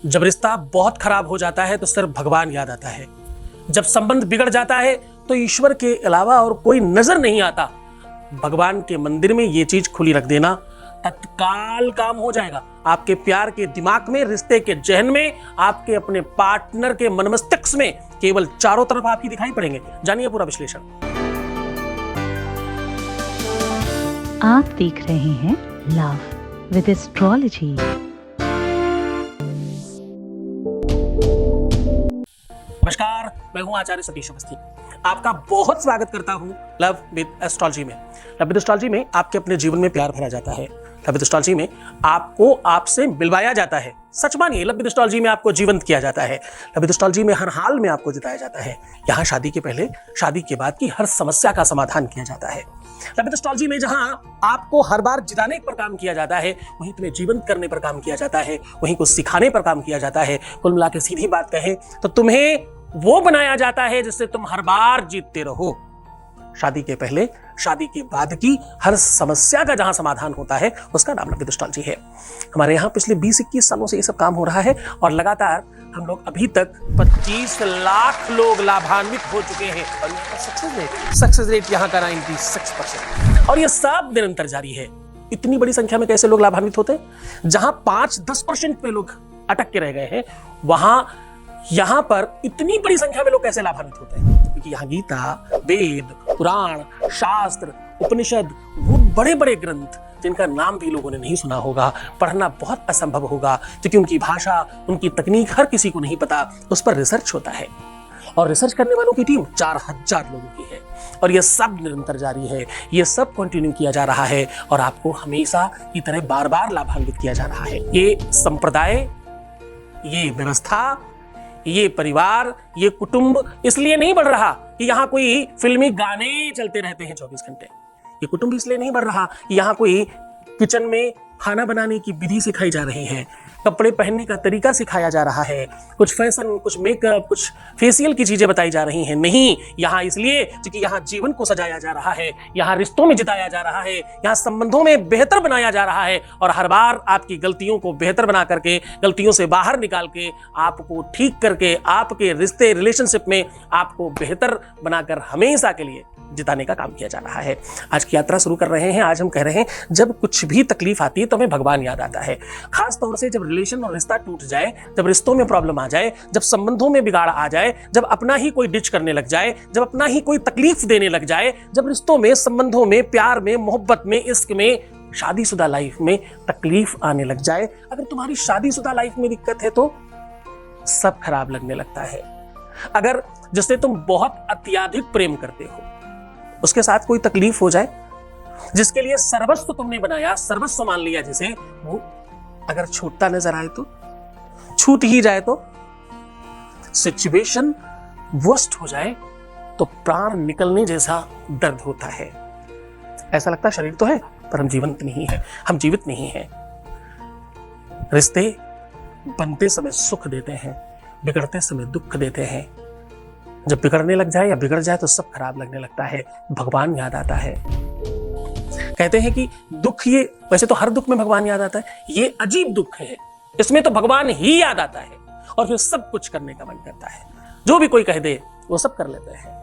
जब रिश्ता बहुत खराब हो जाता है तो सिर्फ भगवान याद आता है। जब संबंध बिगड़ जाता है तो ईश्वर के अलावा और कोई नजर नहीं आता। भगवान के मंदिर में ये चीज खुली रख देना, तत्काल काम हो जाएगा। आपके प्यार के दिमाग में, रिश्ते के जहन में, आपके अपने पार्टनर के मन मस्तिष्क में केवल चारों तरफ आप ही दिखाई पड़ेंगे। जानिए पूरा विश्लेषण। आप देख रहे हैं लव विद एस्ट्रोलॉजी। नमस्कार, मैं हूं आचार्य सतीश अवस्थी। आपका बहुत स्वागत करता हूं लव विद एस्ट्रोलॉजी में। लव विद एस्ट्रोलॉजी में आपके अपने जीवन में प्यार भरा जाता है। लव विद एस्ट्रोलॉजी में आपको आपसे मिलवाया जाता है। सच मानिए, लव विद एस्ट्रोलॉजी में आपको जीवंत किया जाता है। लव विद एस्ट्रोलॉजी में हर हाल में आपको जिताया जाता है। यहाँ शादी के पहले, शादी के बाद की हर समस्या का समाधान किया जाता है। लव विद एस्ट्रोलॉजी में जहां आपको हर बार जिताने पर काम किया जाता है, वहीं तुम्हें जीवंत करने पर काम किया जाता है, वहीं कुछ सिखाने पर काम किया जाता है। कुल मिला के सीधी बात कहें तो तुम्हें वो बनाया जाता है जिससे तुम हर बार जीतते रहो। शादी के पहले, शादी के बाद की हर समस्या का जहां समाधान होता है, उसका नाम लव विद एस्ट्रोलॉजी है। हमारे यहाँ पिछले 20-21 सालों से ये सब काम हो रहा है और लगातार हम लोग अभी तक 25 लाख लोग लाभान्वित हो चुके हैं। और सक्सेस रेट यहाँ का 96%। और ये सब निरंतर जारी है। इतनी बड़ी संख्या में कैसे लोग लाभान्वित होते हैं? जहां 5-10% पे लोग अटक के रह गए हैं, वहां यहां पर इतनी बड़ी संख्या में लोग कैसे लाभान्वित होते हैं? क्योंकि यहाँ गीता, वेद, पुराण, शास्त्र, उपनिषद, वो बड़े बड़े ग्रंथ जिनका नाम भी लोगों ने नहीं सुना होगा, पढ़ना बहुत असंभव होगा, क्योंकि उनकी भाषा, उनकी तकनीक हर किसी को नहीं पता। उस पर रिसर्च होता है और रिसर्च करने वालों की टीम 4000 लोगों की है। और ये सब निरंतर जारी है, ये सब कंटिन्यू किया जा रहा है और आपको हमेशा की तरह बार बार लाभान्वित किया जा रहा है। ये संप्रदाय, ये व्यवस्था, ये परिवार, ये कुटुंब इसलिए नहीं बढ़ रहा कि यहाँ कोई फिल्मी गाने चलते रहते हैं 24 घंटे। ये कुटुंब इसलिए नहीं बढ़ रहा कि यहाँ कोई किचन में खाना बनाने की विधि सिखाई जा रही है, कपड़े पहनने का तरीका सिखाया जा रहा है, कुछ फैशन, कुछ मेकअप, कुछ फेशियल की चीजें बताई जा रही हैं। नहीं, यहाँ इसलिए क्योंकि यहाँ जीवन को सजाया जा रहा है, यहाँ रिश्तों में जिताया जा रहा है, यहाँ संबंधों में बेहतर बनाया जा रहा है। और हर बार आपकी गलतियों को बेहतर बना करके, गलतियों से बाहर निकाल के, आपको ठीक करके, आपके रिश्ते, रिलेशनशिप में आपको बेहतर बनाकर हमेशा के लिए जिताने का काम किया जा रहा है। आज की यात्रा शुरू कर रहे हैं। आज हम कह रहे हैं, जब कुछ भी तकलीफ आती है तो हमें भगवान याद आता है। खास तौर से जब रिलेशन और रिश्ता टूट जाए, जब रिश्तों में प्रॉब्लम आ जाए, जब संबंधों में बिगाड़ आ जाए, जब अपना ही कोई डिच करने लग जाए, जब अपना ही कोई तकलीफ देने लग जाए, जब रिश्तों में, संबंधों में, प्यार में, मोहब्बत में, इश्क में, शादीशुदा लाइफ में तकलीफ आने लग जाए। अगर तुम्हारी शादीशुदा लाइफ में दिक्कत है तो सब खराब लगने लगता है। अगर जिससे तुम बहुत अत्यधिक प्रेम करते हो, उसके साथ कोई तकलीफ हो जाए, जिसके लिए सर्वस्व तुमने बनाया, सर्वस्व मान लिया जिसे, वो अगर छूटता नजर आए तो, छूट ही जाए तो, सिचुएशन वर्स्ट हो जाए तो प्राण निकलने जैसा दर्द होता है। ऐसा लगता है शरीर तो है पर हम जीवंत नहीं है, हम जीवित नहीं है। रिश्ते बनते समय सुख देते हैं, बिगड़ते समय दुख देते हैं। जब बिगड़ने लग जाए या बिगड़ जाए तो सब खराब लगने लगता है, भगवान याद आता है। कहते हैं कि दुख, ये वैसे तो हर दुख में भगवान याद आता है, ये अजीब दुख है, इसमें तो भगवान ही याद आता है और फिर सब कुछ करने का मन करता है। जो भी कोई कह दे वो सब कर लेते हैं।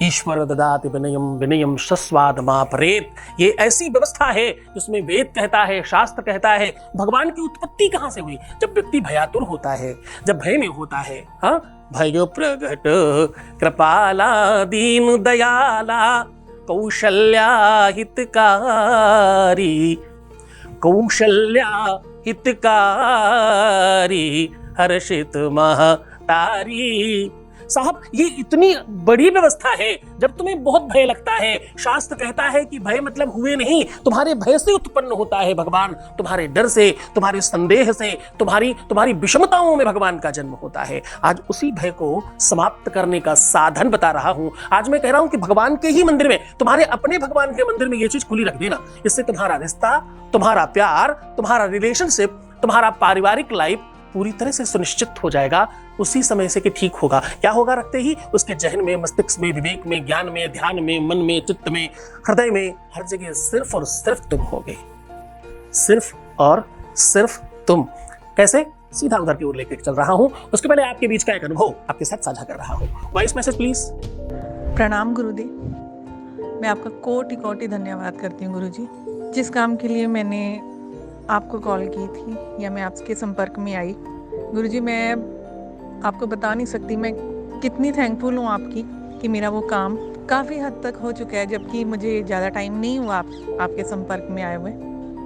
ईश्वर ददाति विनयम विनयम शस्वाद मापरेत। ये ऐसी व्यवस्था है जिसमें वेद कहता है, शास्त्र कहता है, भगवान की उत्पत्ति कहां से हुई? जब व्यक्ति भयातुर होता है, जब भय में होता है। हाँ, भयो प्रगट कृपाला दीन दयाला कौशल्या हितकारी, कौशल्या हितकारी हर्षित महतारी। साहब, ये इतनी बड़ी व्यवस्था है। जब तुम्हें बहुत भय लगता है, शास्त्र कहता है कि भय मतलब हुए नहीं, तुम्हारे भय से उत्पन्न होता है भगवान, तुम्हारे डर से, तुम्हारे संदेह से, तुम्हारी विषमताओं में भगवान का जन्म होता है। आज उसी भय को समाप्त करने का साधन बता रहा हूं। आज मैं कह रहा हूं कि भगवान के ही मंदिर में, तुम्हारे अपने भगवान के मंदिर में ये चीज खुली रख देना। इससे तुम्हारा रिश्ता, तुम्हारा प्यार, तुम्हारा रिलेशनशिप, तुम्हारा पारिवारिक लाइफ पूरी तरह से सुनिश्चित हो जाएगा। उसी समय से कि ठीक होगा। क्या होगा? रखते ही उसके जहन में, मस्तिष्क में, विवेक में, ज्ञान में, ध्यान में, मन में, चित्त में, हृदय में, हर जगह सिर्फ और सिर्फ तुम होगे। सिर्फ और सिर्फ तुम कैसे सीधा उधर की ओर लेकर चल रहा हूं। उसके पहले आपके बीच का एक अनुभव आपके साथ साझा कर रहा हूं। Voice message please. प्रणाम गुरुदेव, मैं आपका कोटि कोटि धन्यवाद करती हूँ गुरुजी। जिस काम के लिए मैंने आपको कॉल की थी या मैं आपके संपर्क में आई, गुरुजी मैं आपको बता नहीं सकती मैं कितनी थैंकफुल हूँ आपकी कि मेरा वो काम काफ़ी हद तक हो चुका है, जबकि मुझे ज़्यादा टाइम नहीं हुआ आपके संपर्क में आए हुए।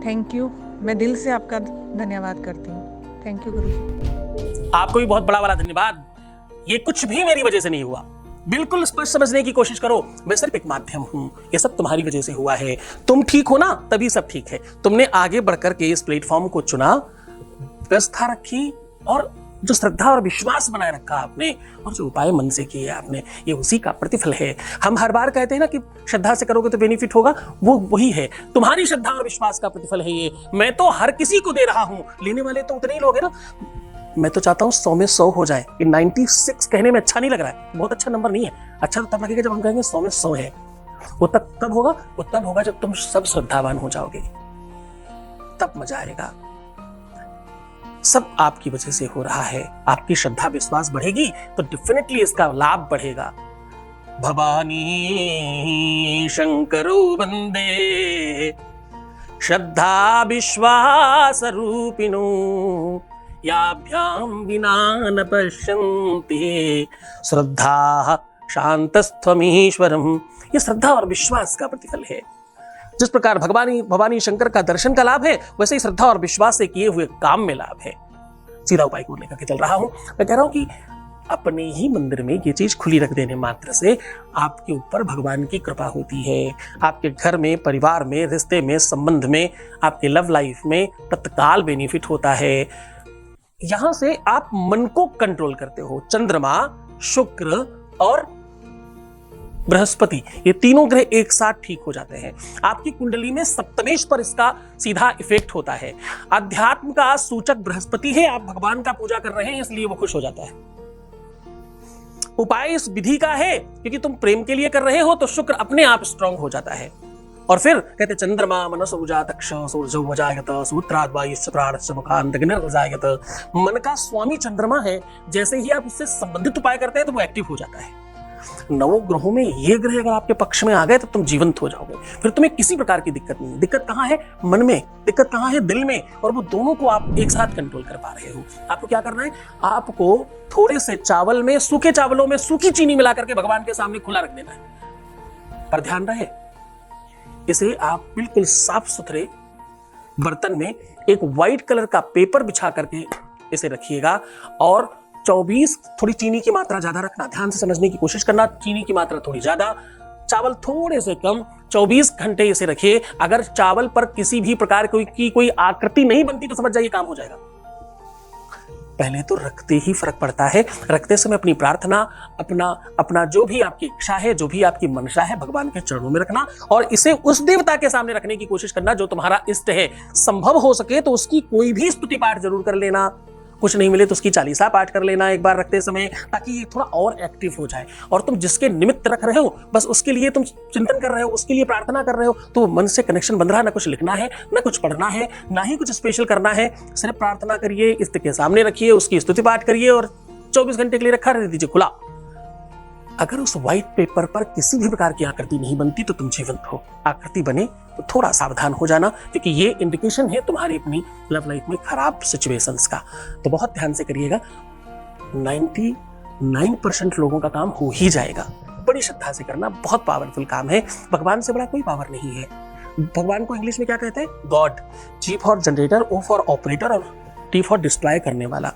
थैंक यू, मैं दिल से आपका धन्यवाद करती हूँ। थैंक यू गुरुजी। आपको भी बहुत बड़ा वाला धन्यवाद। ये कुछ भी मेरी वजह से नहीं हुआ, बिल्कुल स्पष्ट समझने की कोशिश करो। मैं सिर्फ एक माध्यम हूं, ये सब तुम्हारी वजह से हुआ है। तुम ठीक हो ना, तभी सब ठीक है। तुमने आगे बढ़कर के इस प्लेटफॉर्म को चुना, व्यवस्था रखी और जो श्रद्धा और विश्वास बनाए रखा आपने और जो उपाय मन से किए आपने, ये उसी का प्रतिफल है। हम हर बार कहते हैं ना कि श्रद्धा से करोगे तो बेनिफिट होगा, वो वही है। तुम्हारी श्रद्धा और विश्वास का प्रतिफल है ये। मैं तो हर किसी को दे रहा हूं, लेने वाले तो उतने ही लोग हैं ना। मैं तो चाहता हूं 100 में 100 हो जाए। ये 96 कहने में अच्छा नहीं लग रहा है, बहुत अच्छा नंबर नहीं है। अच्छा तो तब लगेगा जब हम कहेंगे 100 में 100 है। वो तब होगा, वो तब होगा जब तुम सब श्रद्धावान हो जाओगे, तब मजा आएगा। सब आपकी वजह से हो रहा है। आपकी श्रद्धा विश्वास बढ़ेगी तो डेफिनेटली इसका लाभ बढ़ेगा। भवानी शंकरो वंदे श्रद्धा विश्वास रूपिणो याभ्याम विना न पश्यन्ति श्रद्धा शांतस्त्वमीश्वरम। ये श्रद्धा और विश्वास का प्रतिफल है। जिस प्रकार भवानी शंकर का दर्शन का लाभ है, वैसे ही श्रद्धा और विश्वास से किए हुए काम में लाभ है। सीधा उपाय को लेकर के चल रहा हूं। मैं कह रहा हूं कि अपने ही मंदिर में ये चीज खुली रख देने मात्र से आपके ऊपर भगवान की कृपा होती है। आपके घर में, परिवार में, रिश्ते में, संबंध में, आपके लव लाइफ में तत्काल बेनिफिट होता है। यहां से आप मन को कंट्रोल करते हो। चंद्रमा, शुक्र और बृहस्पति, ये तीनों ग्रह एक साथ ठीक हो जाते हैं। आपकी कुंडली में सप्तमेश पर इसका सीधा इफेक्ट होता है। अध्यात्म का सूचक बृहस्पति है। आप भगवान का पूजा कर रहे हैं इसलिए वो खुश हो जाता है। उपाय इस विधि का है क्योंकि तुम प्रेम के लिए कर रहे हो, तो शुक्र अपने आप स्ट्रांग हो जाता है। और फिर कहते चंद्रमा मनसो उजातक्ष सूर्यो वजायत सूत्राद् वायुश्च प्राणश्च मुखान्त अग्निर्वजायत। मन का स्वामी चंद्रमा है। जैसे ही आप उससे संबंधित उपाय करते हैं तो वो एक्टिव हो जाता है। नवों ग्रहों में ये ग्रह अगर आपके पक्ष में आ गए तो तुम जीवंत हो जाओगे। फिर तुम्हें किसी प्रकार की दिक्कत नहीं है। दिक्कत कहाँ है? मन में। दिक्कत कहाँ है? दिल में। और वो दोनों को आप एक साथ कंट्रोल कर पा रहे हो। आपको क्या करना है? आपको थोड़े से चावल में, सूखे चावलों में सूखी चीनी मिला करके भगवान के सामने खुला रख देना है। पर ध्यान रहे, इसे आप बिल्कुल साफ सुथरे बर्तन में एक व्हाइट कलर का पेपर बिछा करके इसे रखिएगा। और 24, थोड़ी चीनी की मात्रा ज्यादा रखना, ध्यान से समझने की कोशिश करना। चीनी की मात्रा थोड़ी ज्यादा, चावल थोड़े से कम। 24 घंटे इसे रखिए। अगर चावल पर किसी भी प्रकार की कोई आकृति नहीं बनती तो समझ जाइए काम हो जाएगा। पहले तो रखते ही फर्क पड़ता है। रखते समय अपनी प्रार्थना, अपना जो भी आपकी इच्छा है, जो भी आपकी मनसा है, भगवान के चरणों में रखना और इसे उस देवता के सामने रखने की कोशिश करना जो तुम्हारा इष्ट है। संभव हो सके तो उसकी कोई भी स्तुति पाठ जरूर कर लेना। कुछ नहीं मिले तो उसकी चालीसा पाठ कर लेना एक बार रखते समय, ताकि ये थोड़ा और एक्टिव हो जाए। और तुम जिसके निमित्त रख रहे हो, बस उसके लिए तुम चिंतन कर रहे हो, उसके लिए प्रार्थना कर रहे हो, तो मन से कनेक्शन बन रहा है। ना कुछ लिखना है, ना कुछ पढ़ना है, ना ही कुछ स्पेशल करना है। सिर्फ प्रार्थना करिए, इष्ट के सामने रखिए, उसकी स्तुति पाठ करिए और 24 घंटे के लिए रखा रह दीजिए खुला। अगर उस व्हाइट पेपर पर किसी भी प्रकार की आकृति नहीं बनती तो तुम जीवंत हो। आकृति बने तो थोड़ा सावधान हो जाना, क्योंकि ये इंडिकेशन है तुम्हारी अपनी लव लाइफ में खराब सिचुएशंस का। तो बहुत ध्यान से करिएगा। 99% लोगों का काम हो ही जाएगा। बड़ी श्रद्धा से करना, बहुत पावरफुल काम है। भगवान से बड़ा कोई पावर नहीं है। भगवान को इंग्लिश में क्या कहते हैं? God. G for generator, O for operator और टी फॉर डिस्ट्रॉय करने वाला।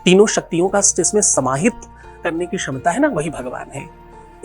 तीनों शक्तियों का जिसमें समाहित करने की क्षमता है ना, वही भगवान है।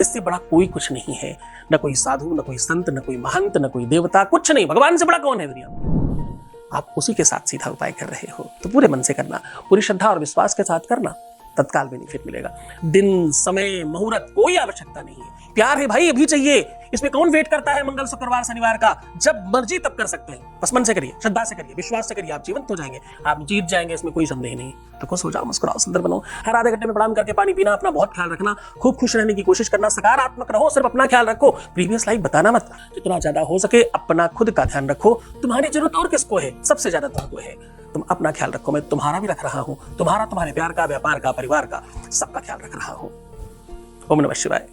इससे बड़ा कोई कुछ नहीं है। न कोई साधु, न कोई संत, न कोई महंत, न कोई देवता, कुछ नहीं। भगवान से बड़ा कौन है दुनिया में? आप उसी के साथ सीधा उपाय कर रहे हो तो पूरे मन से करना, पूरी श्रद्धा और विश्वास के साथ करना, तत्काल बेनिफिट मिलेगा। दिन, समय, मुहूर्त कोई आवश्यकता नहीं है। प्यार है भाई, अभी चाहिए। इसमें कौन वेट करता है मंगल, शुक्रवार, शनिवार का? जब मर्जी तब कर सकते हैं। बस मन से करिए, श्रद्धा से करिए, विश्वास से करिए। आप जीवंत हो जाएंगे, आप जीत जाएंगे, इसमें कोई संदेह नहीं। तो खुश हो जाओ, मुस्कुराओ, सुंदर बनो। हर आधे घंटे में प्रणाम करके पानी पीना, अपना बहुत ख्याल रखना, खूब खुश रहने की कोशिश करना, सकारात्मक रहो, सिर्फ अपना ख्याल रखो। प्रीवियस लाइफ बताना मत। जितना ज्यादा हो सके अपना खुद का ध्यान रखो। तुम्हारी जरूरत और किसको है? सबसे ज्यादा तुमको है। तुम अपना ख्याल रखो, मैं तुम्हारा भी रख रहा हूँ, तुम्हारे प्यार का, व्यापार का, परिवार का, सबका ख्याल रख रहा हूँ। ओम नमः शिवाय।